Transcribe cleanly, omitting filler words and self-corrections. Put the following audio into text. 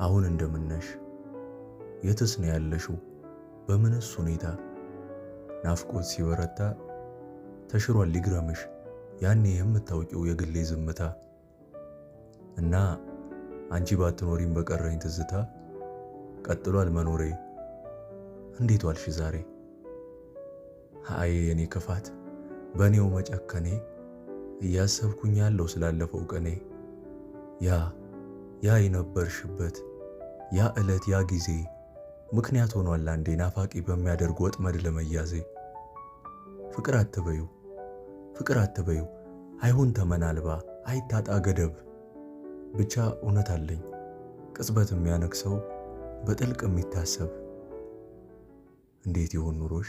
አሁን እንደምነሽ? የትስ ነው ያለሽው? በምንስ ሁኔታ? ናፍቆት ሲበረታ ተሽሯል ሊግረምሽ ያኔ የምታውቂው የግሌ ዝምታ። እና አንቺ ባትኖሪም በቀረኝ ትዝታ ቀጥሏል መኖሬ። እንዴት ዋልሽ ዛሬ? አይ የኔ ክፋት በኔው መጨከኔ እያሰብኩኝ ያለው ስላለፈው ቀኔ። ያ የነበርሽበት ያ ዕለት ያ ጊዜ ምክንያት ሆኗል አንዴ ናፋቂ በሚያደርግ ወጥመድ ለመያዜ። ፍቅር አትበዩ አይሁን ተመናልባ አይታጣ ገደብ። ብቻ እውነት አለኝ ቅጽበት የሚያነክሰው በጥልቅ የሚታሰብ። እንዴት ይሆን ኑሮሽ?